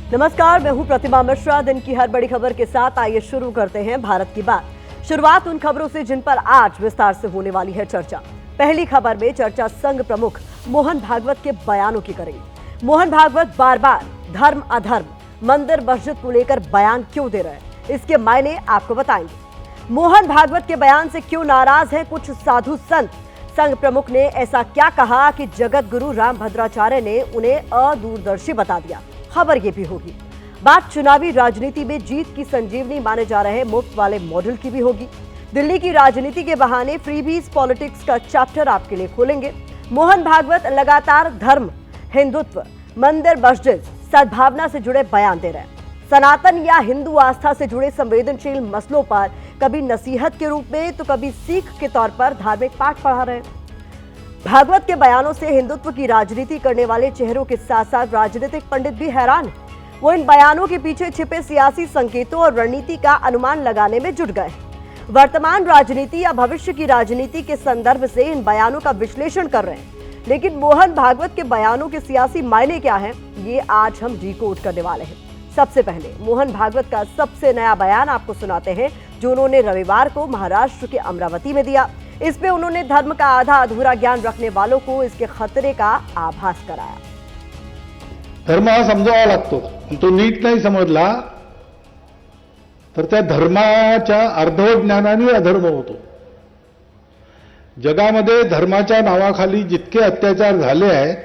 नमस्कार, मैं हूं प्रतिमा मिश्रा। दिन की हर बड़ी खबर के साथ आइए शुरू करते हैं भारत की बात। शुरुआत उन खबरों से जिन पर आज विस्तार से होने वाली है चर्चा। पहली खबर में चर्चा संघ प्रमुख मोहन भागवत के बयानों की करेंगे। मोहन भागवत बार बार धर्म अधर्म, मंदिर मस्जिद को लेकर बयान क्यों दे रहे हैं, इसके मायने आपको बताएंगे। मोहन भागवत के बयान से क्यों नाराज हैं कुछ साधु संत। संघ प्रमुख ने ऐसा क्या कहा कि जगत गुरु रामभद्राचार्य ने उन्हें अदूरदर्शी बता दिया। खबर ये भी होगी। बात चुनावी राजनीति में जीत की संजीवनी माने जा रहे मुफ्त वाले मॉडल की भी होगी। दिल्ली की राजनीति के बहाने फ्रीबीज पॉलिटिक्स का चैप्टर आपके लिए खोलेंगे। मोहन भागवत लगातार धर्म, हिंदुत्व, मंदिर मस्जिद, सद्भावना से जुड़े बयान दे रहे हैं। सनातन या हिंदू आस्था से जुड़े संवेदनशील मसलों पर कभी नसीहत के रूप में तो कभी सीख के तौर पर धार्मिक पाठ पढ़ा रहे हैं। भागवत के बयानों से हिंदुत्व की राजनीति करने वाले चेहरों के साथ साथ राजनीतिक पंडित भी हैरान हैं। वो इन बयानों के पीछे छिपे सियासी संकेतों और रणनीति का अनुमान लगाने में जुट गए हैं। वर्तमान राजनीति या भविष्य की राजनीति के संदर्भ से इन बयानों का विश्लेषण कर रहे हैं। लेकिन मोहन भागवत के बयानों के सियासी मायने क्या हैं, ये आज हम डिकोड करने वाले हैं। सबसे पहले मोहन भागवत का सबसे नया बयान आपको सुनाते हैं, जो उन्होंने रविवार को महाराष्ट्र के अमरावती में दिया। इसमें उन्होंने धर्म का आधा अधूरा ज्ञान रखने वालों को इसके खतरे का आभास कराया। धर्म हा समजावा लागतो, तो नीट नाही समजला तर त्या धर्माच्या अर्धवट ज्ञानाने अधर्म होतो। जगामध्ये धर्माच्या नावाखाली जितके अत्याचार झाले आहेत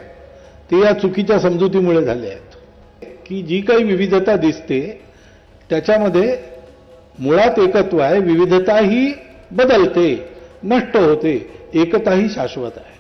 ते या चुकीच्या समजुतीमुळे झाले आहेत की जी काही विविधता दिसते त्याच्यामध्ये मुळात एकत्व आहे। विविधता ही बदलते, नष्ट होते, एकता ही शाश्वत है।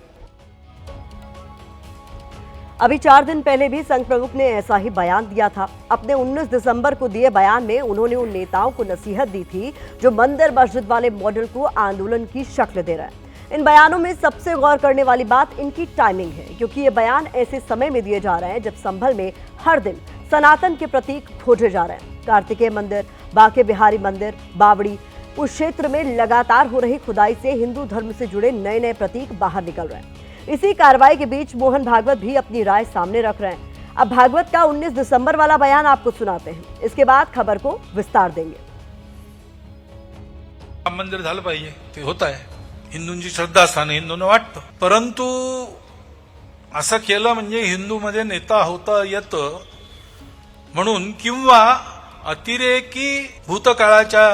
अभी 4 दिन पहले भी संघ प्रमुख ने ऐसा ही बयान दिया था। अपने 19 दिसंबर को दिए बयान में उन्होंने उन नेताओं को नसीहत दी थी जो मंदिर मस्जिद वाले मॉडल को आंदोलन की शक्ल दे रहा है। इन बयानों में सबसे गौर करने वाली बात इनकी टाइमिंग है, क्योंकि ये बयान ऐसे समय में दिए जा रहे हैं जब संभल में हर दिन सनातन के प्रतीक खोजे जा रहे हैं। कार्तिकेय मंदिर, बांके बिहारी मंदिर, बावड़ी, उस क्षेत्र में लगातार हो रही खुदाई से हिंदू धर्म से जुड़े नए नए प्रतीक बाहर निकल रहे हैं। इसी कार्रवाई के बीच मोहन भागवत भी अपनी राय सामने रख रहे हैं। अब भागवत का 19 दिसंबर वाला बयान आपको सुनाते हैं, इसके बाद खबर को विस्तार देंगे। राम मंदिर झालं पाहिजे, ते होत आहे। हिंदूंची श्रद्धास्थान हिंदूंना वाटतं, परंतु असं केलं म्हणजे हिंदूमध्ये नेता होता येतं म्हणून किंवा अतिरेकी भूतकाळाच्या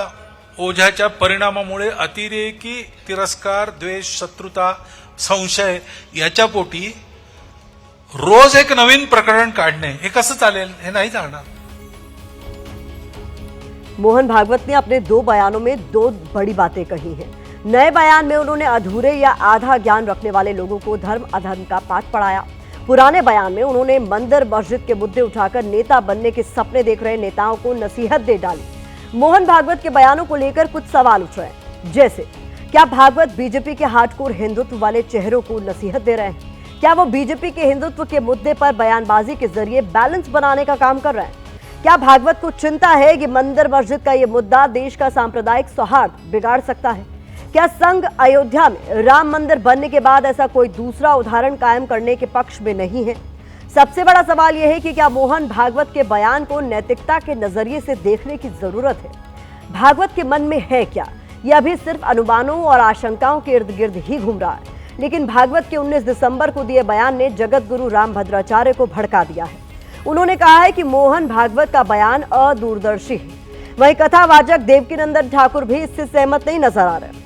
ओझ्याच्या परिणामामुळे अतिरेकी तिरस्कार, द्वेष, शत्रुता, संशय याच्या पोटी रोज एक नवीन प्रकरण काढणे हे कसं चालेल? हे नाही चालणार। मोहन भागवत ने अपने 2 बयानों में 2 बड़ी बातें कही हैं। नए बयान में उन्होंने अधूरे या आधा ज्ञान रखने वाले लोगों को धर्म अधर्म का पाठ पढ़ाया। पुराने बयान में उन्होंने मंदिर मस्जिद के मुद्दे उठाकर नेता बनने के सपने देख रहे नेताओं को नसीहत दे डाली। मोहन भागवत के बयानों को लेकर कुछ सवाल उठ रहे हैं, जैसे क्या भागवत बीजेपी के हार्डकोर हिंदुत्व वाले चेहरों को नसीहत दे रहे हैं? क्या वो बीजेपी के हिंदुत्व के मुद्दे पर बयानबाजी के जरिए बैलेंस बनाने का काम कर रहे हैं? क्या भागवत को चिंता है कि मंदिर मस्जिद का ये मुद्दा देश का सांप्रदायिक सौहार्द बिगाड़ सकता है? क्या संघ अयोध्या में राम मंदिर बनने के बाद ऐसा कोई दूसरा उदाहरण कायम करने के पक्ष में नहीं है? सबसे बड़ा सवाल यह है कि क्या मोहन भागवत के बयान को नैतिकता के नजरिए से देखने की जरूरत है? भागवत के मन में है क्या? यह अभी सिर्फ अनुमानों और आशंकाओं के इर्द गिर्द ही घूम रहा है। लेकिन भागवत के 19 दिसंबर को दिए बयान ने जगत गुरु रामभद्राचार्य को भड़का दिया है। उन्होंने कहा है कि मोहन भागवत का बयान अदूरदर्शी है। वहीं कथावाचक देवकीनंदन ठाकुर भी इससे सहमत नहीं नजर आ रहे।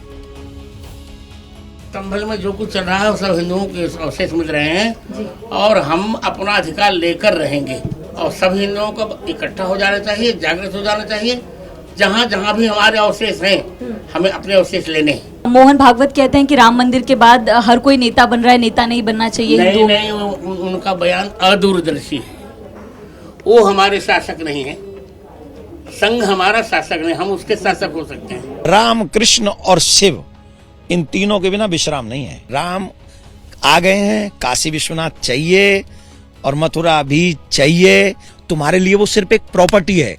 संभल में जो कुछ चल रहा है सब हिंदुओं के अवशेष मिल रहे हैं और हम अपना अधिकार लेकर रहेंगे और सब हिंदुओं को इकट्ठा हो जाना चाहिए, जागृत हो जाना चाहिए। जहाँ जहाँ भी हमारे अवशेष हैं हमें अपने अवशेष लेने हैं। मोहन भागवत कहते हैं कि राम मंदिर के बाद हर कोई नेता बन रहा है, नेता नहीं बनना चाहिए। नहीं, उनका बयान अदूरदर्शी है। वो हमारे शासक नहीं है, संघ हमारा शासक नहीं, हम उसके शासक हो सकते हैं। राम, कृष्ण और शिव इन तीनों के बिना विश्राम नहीं है। राम आ गए हैं, काशी विश्वनाथ चाहिए और मथुरा भी चाहिए। तुम्हारे लिए वो सिर्फ एक प्रॉपर्टी है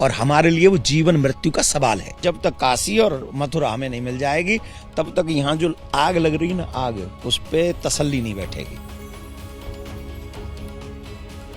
और हमारे लिए वो जीवन मृत्यु का सवाल है। जब तक काशी और मथुरा हमें नहीं मिल जाएगी तब तक यहाँ जो आग लग रही है ना, आग, उस पे तसल्ली नहीं बैठेगी।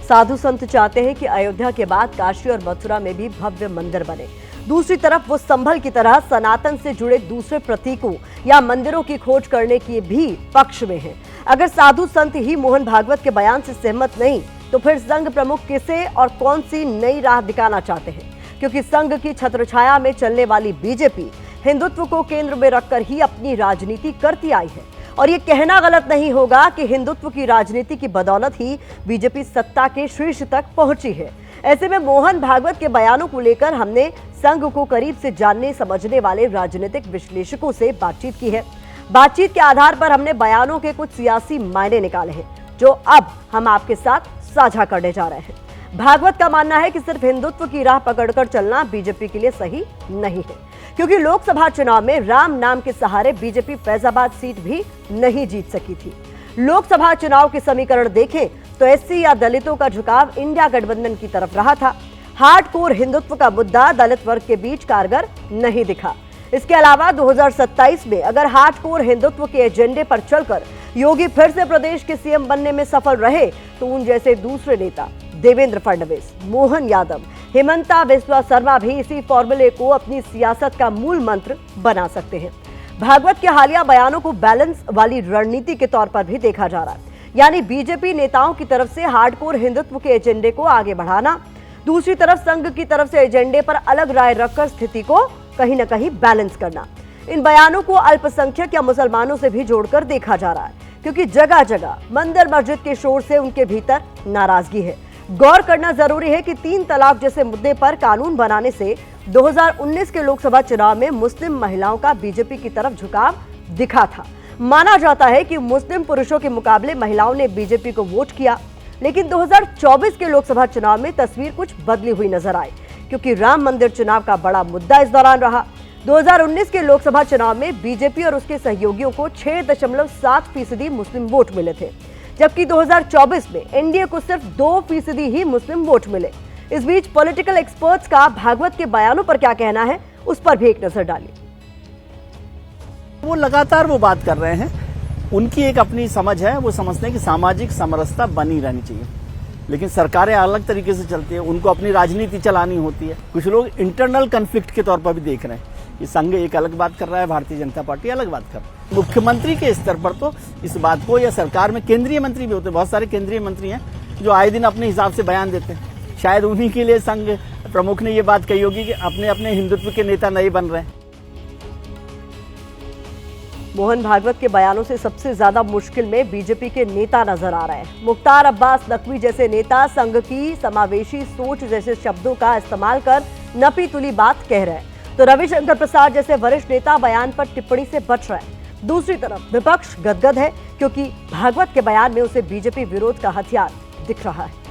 साधु संत चाहते हैं कि अयोध्या के बाद काशी और मथुरा में भी भव्य मंदिर बने। दूसरी तरफ वो संभल की तरह सनातन से जुड़े दूसरे प्रतीकों या मंदिरों की खोज करने के भी पक्ष में हैं। अगर साधु संत ही मोहन भागवत के बयान से सहमत नहीं तो फिर संघ प्रमुख किसे और कौन सी नई राह दिखाना चाहते हैं? क्योंकि संघ की छत्रछाया में चलने वाली बीजेपी हिंदुत्व को केंद्र में रखकर ही अपनी राजनीति करती आई है। और ये कहना गलत नहीं होगा कि हिंदुत्व की राजनीति की बदौलत ही बीजेपी सत्ता के शीर्ष तक पहुंची है। ऐसे में मोहन भागवत के बयानों को लेकर हमने संघ को करीब से जानने समझने वाले राजनीतिक विश्लेषकों से बातचीत की है। बातचीत के आधार पर हमने बयानों के कुछ सियासी मायने निकाले हैं जो अब हम आपके साथ साझा करने जा रहे हैं। भागवत का मानना है कि सिर्फ हिंदुत्व की राह पकड़कर चलना बीजेपी के लिए सही नहीं है, क्योंकि लोकसभा चुनाव में राम नाम के सहारे बीजेपी फैजाबाद सीट भी नहीं जीत सकी थी। लोकसभा चुनाव के समीकरण देखें तो एससी या दलितों का झुकाव इंडिया गठबंधन की तरफ रहा था। हार्डकोर हिंदुत्व का मुद्दा दलित वर्ग के बीच कारगर नहीं दिखा। इसके अलावा 2027 में अगर हार्डकोर हिंदुत्व के एजेंडे पर चलकर योगी फिर से प्रदेश के सीएम बनने में सफल रहे तो उन जैसे दूसरे नेता देवेंद्र फडणवीस, मोहन यादव, हेमंता बिस्वा शर्मा भी इसी फॉर्मूले को अपनी सियासत का मूल मंत्र बना सकते हैं। भागवत के हालिया बयानों को बैलेंस वाली रणनीति के तौर पर भी देखा जा रहा है, यानी बीजेपी नेताओं की तरफ से हार्डकोर हिंदुत्व के एजेंडे को आगे बढ़ाना, दूसरी तरफ संघ की तरफ से एजेंडे पर अलग राय रखकर स्थिति को कहीं न कहीं बैलेंस करना। इन बयानों को अल्पसंख्यक या मुसलमानों से भी जोड़कर देखा जा रहा है, क्योंकि जगह जगह मंदिर मस्जिद के शोर से उनके भीतर नाराजगी है। गौर करना जरूरी है कि 3 तलाक जैसे मुद्दे पर कानून बनाने से 2019 के लोकसभा चुनाव में मुस्लिम महिलाओं का बीजेपी की तरफ झुकाव दिखा था। माना जाता है कि मुस्लिम पुरुषों के मुकाबले महिलाओं ने बीजेपी को वोट किया, लेकिन 2024 के लोकसभा चुनाव में तस्वीर कुछ बदली हुई नजर आई, क्योंकि राम मंदिर चुनाव का बड़ा मुद्दा इस दौरान रहा। 2019 के लोकसभा चुनाव में बीजेपी और उसके सहयोगियों को 6.7% मुस्लिम वोट मिले थे, जबकि 2024 में एनडीए को सिर्फ 2% ही मुस्लिम वोट मिले। इस बीच पॉलिटिकल एक्सपर्ट्स का भागवत के बयानों पर क्या कहना है, उस पर भी एक नजर डालिए। वो लगातार वो बात कर रहे हैं, उनकी एक अपनी समझ है, वो समझते हैं कि सामाजिक समरसता बनी रहनी चाहिए, लेकिन सरकारें अलग तरीके से चलती है, उनको अपनी राजनीति चलानी होती है। कुछ लोग इंटरनल कन्फ्लिक्ट के तौर पर भी देख रहे हैं, ये संघ एक अलग बात कर रहा है, भारतीय जनता पार्टी अलग बात कर रही है। मुख्यमंत्री के स्तर पर तो इस बात को, या सरकार में केंद्रीय मंत्री भी होते हैं, बहुत सारे केंद्रीय मंत्री हैं जो आए दिन अपने हिसाब से बयान देते हैं। शायद उन्हीं के लिए संघ प्रमुख ने ये बात कही होगी कि अपने अपने हिंदुत्व के नेता नहीं बन रहे हैं। मोहन भागवत के बयानों से सबसे ज्यादा मुश्किल में बीजेपी के नेता नजर आ रहे हैं। मुख्तार अब्बास नकवी जैसे नेता संघ की समावेशी सोच जैसे शब्दों का इस्तेमाल कर नपी तुली बात कह रहे हैं, तो रविशंकर प्रसाद जैसे वरिष्ठ नेता बयान पर टिप्पणी से बच रहे हैं। दूसरी तरफ विपक्ष गदगद है, क्योंकि भागवत के बयान में उसे बीजेपी विरोध का हथियार दिख रहा है।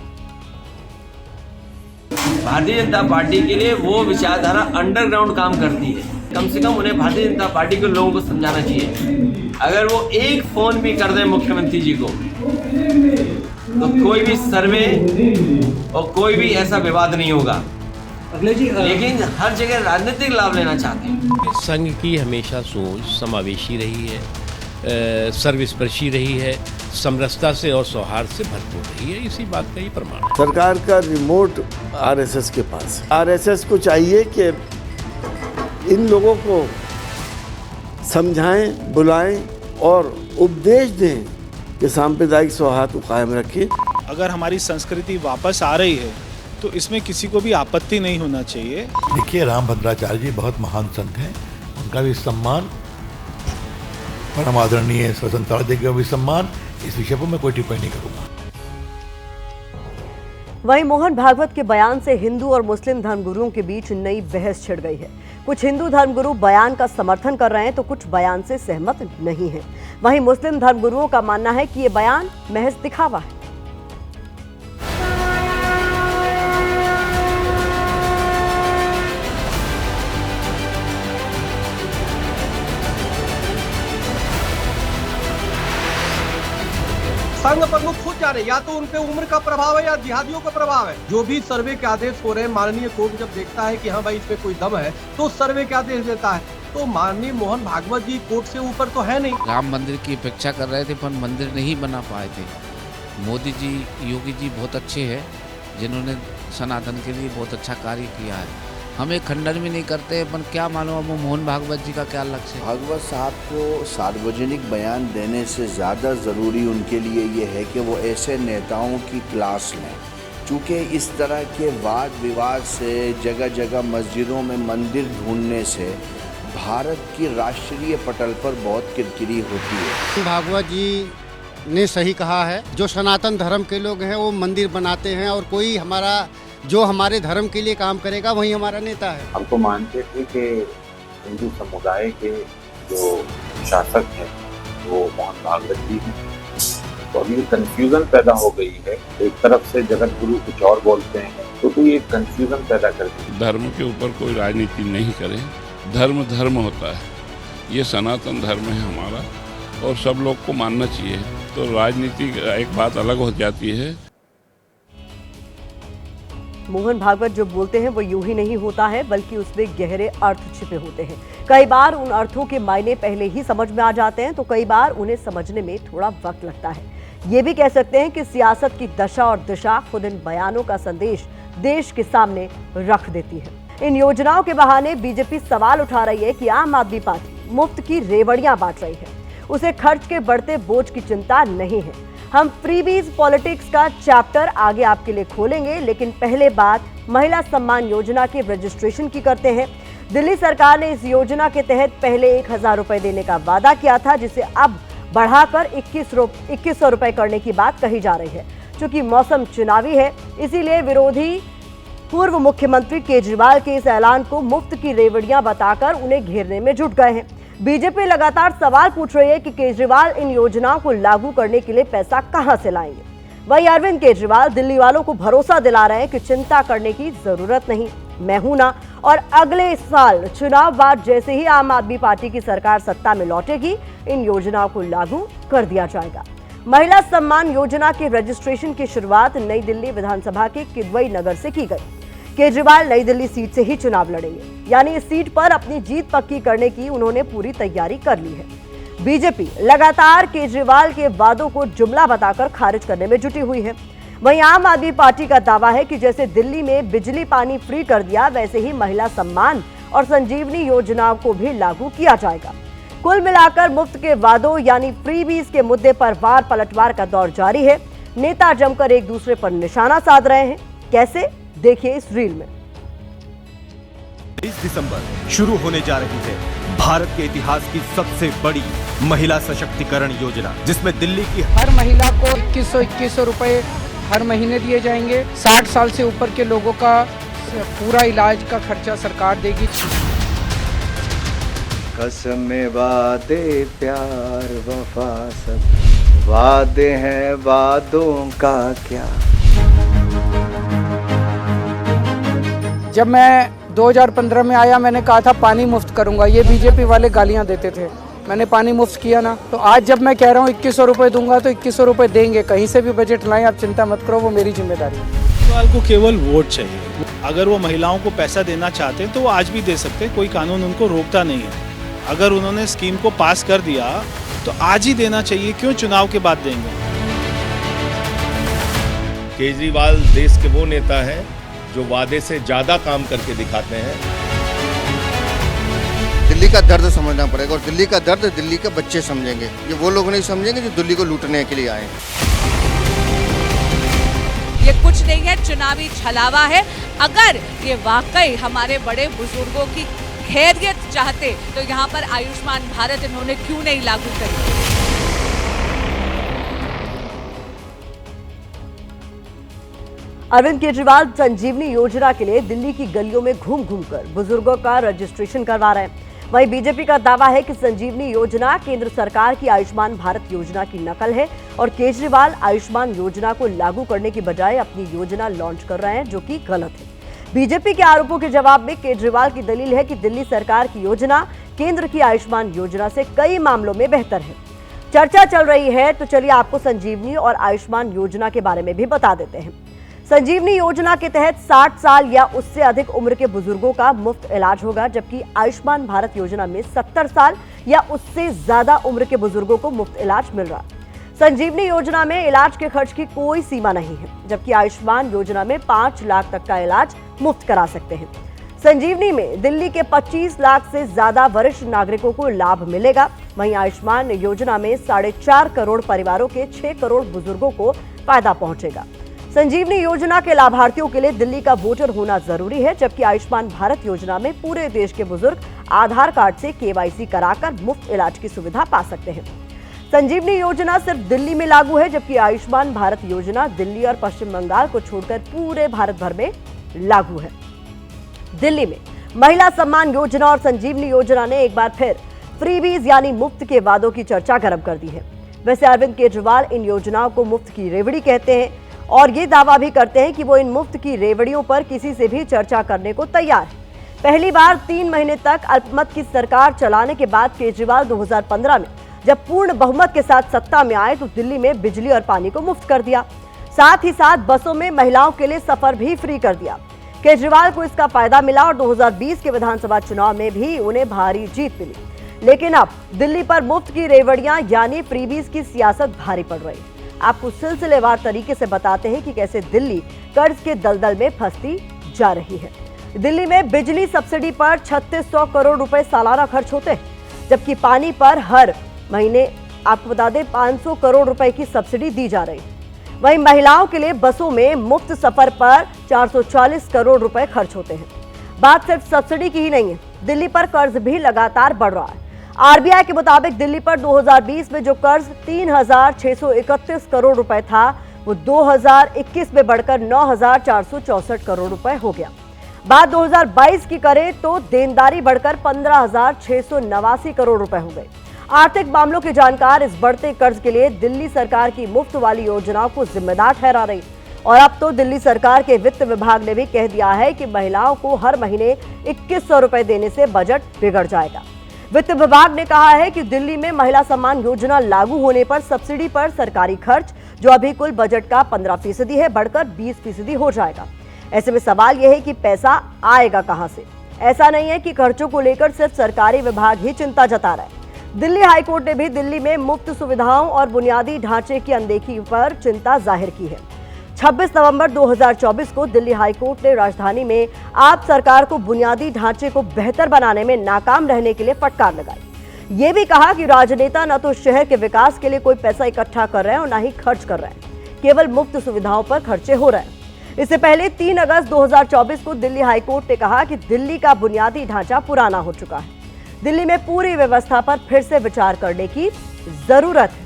भारतीय जनता पार्टी के लिए वो विचारधारा अंडरग्राउंड काम करती है। कम से कम उन्हें भारतीय जनता पार्टी के लोगों को समझाना चाहिए। अगर वो एक फोन भी कर दें मुख्यमंत्री जी को तो कोई भी सर्वे और कोई भी ऐसा विवाद नहीं होगा। लेकिन हर जगह राजनीतिक लाभ लेना चाहते हैं। संघ की हमेशा सोच समावेशी रही है, सर्वस्पर्शी रही है, समरसता से और सौहार्द से भरपूर रही है। इसी बात का ही प्रमाण है। सरकार का रिमोट आरएसएस के पास है। आरएसएस को चाहिए कि इन लोगों को समझाएं, बुलाएं और उपदेश दें कि सांप्रदायिक सौहार्द को कायम रखें। अगर हमारी संस्कृति वापस आ रही है तो इसमें किसी को भी आपत्ति नहीं होना चाहिए। देखिए, रामभद्राचार्य जी बहुत महान संत हैं, उनका भी सम्मान, परम आदरणीय स्वतंत्रता दिवस का भी सम्मान, इस विषय पर मैं कोई टिप्पणी नहीं करूंगा। वहीं मोहन भागवत के बयान से हिंदू और मुस्लिम धर्मगुरुओं के बीच नई बहस छिड़ गई है। कुछ हिंदू धर्मगुरु बयान का समर्थन कर रहे हैं तो कुछ बयान से सहमत नहीं हैं। वहीं मुस्लिम धर्मगुरुओं का मानना है कि ये बयान महज दिखावा है। संघ प्रमुख खुद जाने, या तो उनके उम्र का प्रभाव है या जिहादियों का प्रभाव है। जो भी सर्वे के आदेश हो रहे हैं, माननीय कोर्ट जब देखता है कि हाँ भाई इसमें कोई दम है तो सर्वे के आदेश देता है। तो माननीय मोहन भागवत जी कोर्ट से ऊपर तो है नहीं। राम मंदिर की अपेक्षा कर रहे थे पर मंदिर नहीं बना पाए थे, मोदी जी, योगी जी बहुत अच्छे हैं, जिन्होंने सनातन के लिए बहुत अच्छा कार्य किया है। हमें खंडन भी नहीं करते, पर क्या मालूम अब मोहन भागवत जी का क्या लक्ष्य है। भागवत साहब को सार्वजनिक बयान देने से ज़्यादा ज़रूरी उनके लिए ये है कि वो ऐसे नेताओं की क्लास लें, चूँकि इस तरह के वाद विवाद से, जगह जगह मस्जिदों में मंदिर ढूंढने से भारत की राष्ट्रीय पटल पर बहुत किरकिरी होती है। भागवत जी ने सही कहा है, जो सनातन धर्म के लोग हैं वो मंदिर बनाते हैं, और कोई जो हमारे धर्म के लिए काम करेगा वही हमारा नेता है। हम तो मानते थे कि हिंदू समुदाय के जो शासक हैं वो मोहन भागवत जी हैं, तो अभी कंफ्यूजन पैदा हो गई है। एक तरफ से जगत गुरु कुछ और बोलते हैं, तो ये कंफ्यूजन पैदा करती है। धर्म के ऊपर कोई राजनीति नहीं करें, धर्म धर्म होता है, ये सनातन धर्म है हमारा और सब लोग को मानना चाहिए। तो राजनीति एक बात अलग हो जाती है। मोहन भागवत जो बोलते हैं वो यूं ही नहीं होता है, बल्कि उसमें गहरे अर्थ छिपे होते हैं। कई बार उन अर्थों के मायने पहले ही समझ में आ जाते हैं, तो कई बार उन्हें समझने में थोड़ा वक्त लगता है। ये भी कह सकते हैं कि सियासत की दशा और दिशा खुद इन बयानों का संदेश देश के सामने रख देती है। इन योजनाओं के बहाने बीजेपी सवाल उठा रही है कि आम आदमी पार्टी मुफ्त की रेवड़ियां बांट रही है, उसे खर्च के बढ़ते बोझ की चिंता नहीं है। हम फ्रीबीज पॉलिटिक्स का चैप्टर आगे आपके लिए खोलेंगे, लेकिन पहले बात महिला सम्मान योजना के रजिस्ट्रेशन की करते हैं। दिल्ली सरकार ने इस योजना के तहत पहले 1,000 रुपए देने का वादा किया था, जिसे अब बढ़ाकर 2,100 रुपए करने की बात कही जा रही है। चूंकि मौसम चुनावी है, इसीलिए विरोधी पूर्व मुख्यमंत्री केजरीवाल के इस ऐलान को मुफ्त की रेवड़ियां बताकर उन्हें घेरने में जुट गए हैं। बीजेपी लगातार सवाल पूछ रही है कि केजरीवाल इन योजनाओं को लागू करने के लिए पैसा कहां से लाएंगे। वहीं अरविंद केजरीवाल दिल्ली वालों को भरोसा दिला रहे हैं कि चिंता करने की जरूरत नहीं, मैं हूं ना, और अगले साल चुनाव बाद जैसे ही आम आदमी पार्टी की सरकार सत्ता में लौटेगी, इन योजनाओं को लागू कर दिया जाएगा। महिला सम्मान योजना के रजिस्ट्रेशन की शुरुआत नई दिल्ली विधानसभा के किदवई नगर से की गई। केजरीवाल नई दिल्ली सीट से ही चुनाव लड़ेंगे, यानी इस सीट पर अपनी जीत पक्की करने की उन्होंने पूरी तैयारी कर ली है। बीजेपी लगातार केजरीवाल के वादों को जुमला बताकर खारिज करने में जुटी हुई है। वहीं आम आदमी पार्टी का दावा है कि जैसे दिल्ली में बिजली पानी फ्री कर दिया, वैसे ही महिला सम्मान और संजीवनी योजनाओं को भी लागू किया जाएगा। कुल मिलाकर मुफ्त के वादों यानी फ्रीबीज के मुद्दे पर वार पलटवार का दौर जारी है। नेता जमकर एक दूसरे पर निशाना साध रहे हैं। कैसे, देखिए इस रील में। 20 दिसंबर शुरू होने जा रही है भारत के इतिहास की सबसे बड़ी महिला सशक्तिकरण योजना, जिसमें दिल्ली की हर महिला को 2100 रुपए हर महीने दिए जाएंगे। 60 साल से ऊपर के लोगों का पूरा इलाज का खर्चा सरकार देगी। कसम वादे प्यार वफा सब वादे हैं, वादों का क्या। जब मैं 2015 में आया, मैंने कहा था पानी मुफ्त करूंगा, ये बीजेपी वाले गालियां देते थे। मैंने पानी मुफ्त किया ना, तो आज जब मैं कह रहा हूँ 2100 रुपए दूंगा, तो 2100 रुपए देंगे। कहीं से भी बजट लाएं, आप चिंता मत करो, वो मेरी जिम्मेदारी है। केजरीवाल को केवल वोट चाहिए। अगर वो महिलाओं को पैसा देना चाहते हैं तो वो आज भी दे सकते हैं, कोई कानून उनको रोकता नहीं है। अगर उन्होंने स्कीम को पास कर दिया तो आज ही देना चाहिए, क्यों चुनाव के बाद देंगे। केजरीवाल देश के वो नेता हैं जो वादे से ज्यादा काम करके दिखाते हैं। दिल्ली का दर्द समझना पड़ेगा, और दिल्ली का दर्द दिल्ली के बच्चे समझेंगे। ये वो लोग नहीं समझेंगे जो दिल्ली को लूटने के लिए आए हैं। ये कुछ नहीं है, चुनावी छलावा है। अगर ये वाकई हमारे बड़े बुजुर्गों की खैरियत चाहते तो यहाँ पर आयुष्मान भारत इन्होंने क्यों नहीं लागू करी। अरविंद केजरीवाल संजीवनी योजना के लिए दिल्ली की गलियों में घूम घूमकर बुजुर्गों का रजिस्ट्रेशन करवा रहे हैं। वहीं बीजेपी का दावा है कि संजीवनी योजना केंद्र सरकार की आयुष्मान भारत योजना की नकल है और केजरीवाल आयुष्मान योजना को लागू करने की बजाय अपनी योजना लॉन्च कर रहे हैं, जो कि गलत है। बीजेपी के आरोपों के जवाब में केजरीवाल की दलील है कि दिल्ली सरकार की योजना केंद्र की आयुष्मान योजना से कई मामलों में बेहतर है। चर्चा चल रही है, तो चलिए आपको संजीवनी और आयुष्मान योजना के बारे में भी बता देते हैं। संजीवनी योजना के तहत 60 साल या उससे अधिक उम्र के बुजुर्गों का मुफ्त इलाज होगा, जबकि आयुष्मान भारत योजना में 70 साल या उससे ज्यादा उम्र के बुजुर्गों को मुफ्त इलाज मिल रहा है। संजीवनी योजना में इलाज के खर्च की कोई सीमा नहीं है, जबकि आयुष्मान योजना में 5 लाख तक का इलाज मुफ्त करा सकते हैं। संजीवनी में दिल्ली के 25 लाख से ज्यादा वरिष्ठ नागरिकों को लाभ मिलेगा। वहीं आयुष्मान योजना में 4.5 करोड़ परिवारों के 6 करोड़ बुजुर्गों को फायदा पहुंचेगा। संजीवनी योजना के लाभार्थियों के लिए दिल्ली का वोटर होना जरूरी है, जबकि आयुष्मान भारत योजना में पूरे देश के बुजुर्ग आधार कार्ड से KYC कराकर मुफ्त इलाज की सुविधा पा सकते हैं। संजीवनी योजना सिर्फ दिल्ली में लागू है, जबकि आयुष्मान भारत योजना दिल्ली और पश्चिम बंगाल को छोड़कर पूरे भारत भर में लागू है। दिल्ली में महिला सम्मान योजना और संजीवनी योजना ने एक बार फिर फ्रीबीज यानी मुफ्त के वादों की चर्चा गर्म कर दी है। वैसे अरविंद केजरीवाल इन योजनाओं को मुफ्त की रेवड़ी कहते हैं और ये दावा भी करते हैं कि वो इन मुफ्त की रेवड़ियों पर किसी से भी चर्चा करने को तैयार है। पहली बार 3 महीने तक अल्पमत की सरकार चलाने के बाद केजरीवाल 2015 में जब पूर्ण बहुमत के साथ सत्ता में आए तो दिल्ली में बिजली और पानी को मुफ्त कर दिया। साथ ही साथ बसों में महिलाओं के लिए सफर भी फ्री कर दिया। केजरीवाल को इसका फायदा मिला और 2020 के विधानसभा चुनाव में भी उन्हें भारी जीत मिली। लेकिन अब दिल्ली पर मुफ्त की रेवड़ियां यानी फ्रीबीज की सियासत भारी पड़ रही है। आपको सिलसिलेवार तरीके से बताते हैं कि कैसे दिल्ली कर्ज के दलदल में फंसती जा रही है। दिल्ली में बिजली सब्सिडी पर 3600 करोड़ रुपए सालाना खर्च होते हैं, जबकि पानी पर हर महीने आपको बता दें 500 करोड़ रुपए की सब्सिडी दी जा रही है। वहीं महिलाओं के लिए बसों में मुफ्त सफर पर 440 करोड़ रुपए खर्च होते हैं। बात सिर्फ सब्सिडी की ही नहीं है, दिल्ली पर कर्ज भी लगातार बढ़ रहा है। आरबीआई के मुताबिक दिल्ली पर 2020 में जो कर्ज 3631 करोड़ रुपए था, वो 2021 में बढ़कर 9464 करोड़ रुपए हो गया। बात 2022 की करें तो देनदारी बढ़कर 15689 करोड़ रुपए हो गई। आर्थिक मामलों के जानकार इस बढ़ते कर्ज के लिए दिल्ली सरकार की मुफ्त वाली योजनाओं को जिम्मेदार ठहरा रही और अब तो दिल्ली सरकार के वित्त विभाग ने भी कह दिया है कि महिलाओं को हर महीने 2100 रुपए देने से बजट बिगड़ जाएगा। वित्त विभाग ने कहा है कि दिल्ली में महिला सम्मान योजना लागू होने पर सब्सिडी पर सरकारी खर्च जो अभी कुल बजट का 15% है बढ़कर 20% हो जाएगा। ऐसे में सवाल यह है कि पैसा आएगा कहां से। ऐसा नहीं है कि खर्चों को लेकर सिर्फ सरकारी विभाग ही चिंता जता रहा है। दिल्ली हाईकोर्ट ने भी दिल्ली में मुफ्त सुविधाओं और बुनियादी ढांचे की अनदेखी पर चिंता जाहिर की है। 26 नवंबर 2024 को दिल्ली हाईकोर्ट ने राजधानी में आप सरकार को बुनियादी ढांचे को बेहतर बनाने में नाकाम रहने के लिए फटकार लगाई। ये भी कहा कि राजनेता न तो शहर के विकास के लिए कोई पैसा इकट्ठा कर रहे हैं और न ही खर्च कर रहे हैं, केवल मुफ्त सुविधाओं पर खर्चे हो रहे हैं। इससे पहले 3 अगस्त 2024 को दिल्ली हाईकोर्ट ने कहा कि दिल्ली का बुनियादी ढांचा पुराना हो चुका है। दिल्ली में पूरी व्यवस्था पर फिर से विचार करने की जरूरत है।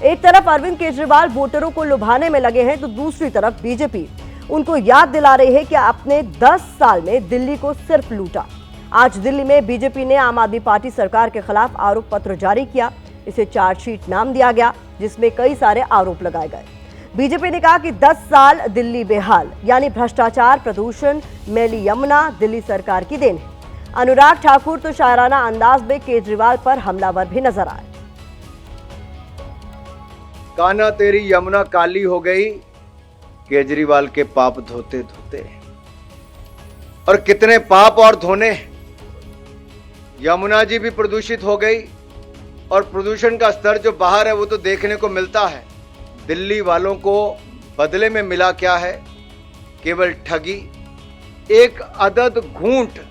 एक तरफ अरविंद केजरीवाल वोटरों को लुभाने में लगे हैं तो दूसरी तरफ बीजेपी उनको याद दिला रही है कि आपने 10 साल में दिल्ली को सिर्फ लूटा। आज दिल्ली में बीजेपी ने आम आदमी पार्टी सरकार के खिलाफ आरोप पत्र जारी किया। इसे चार्जशीट नाम दिया गया, जिसमें कई सारे आरोप लगाए गए। बीजेपी ने कहा कि 10 साल दिल्ली बेहाल यानी भ्रष्टाचार, प्रदूषण, मैली यमुना दिल्ली सरकार की देन है। अनुराग ठाकुर तो शायराना अंदाज में केजरीवाल पर हमलावर भी नजर आए। कान्हा तेरी यमुना काली हो गई केजरीवाल के पाप धोते धोते, और कितने पाप और धोने। यमुना जी भी प्रदूषित हो गई और प्रदूषण का स्तर जो बाहर है वो तो देखने को मिलता है। दिल्ली वालों को बदले में मिला क्या है? केवल ठगी। एक अदद घूंट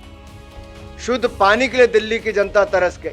शुद्ध पानी के लिए दिल्ली की जनता तरस गई।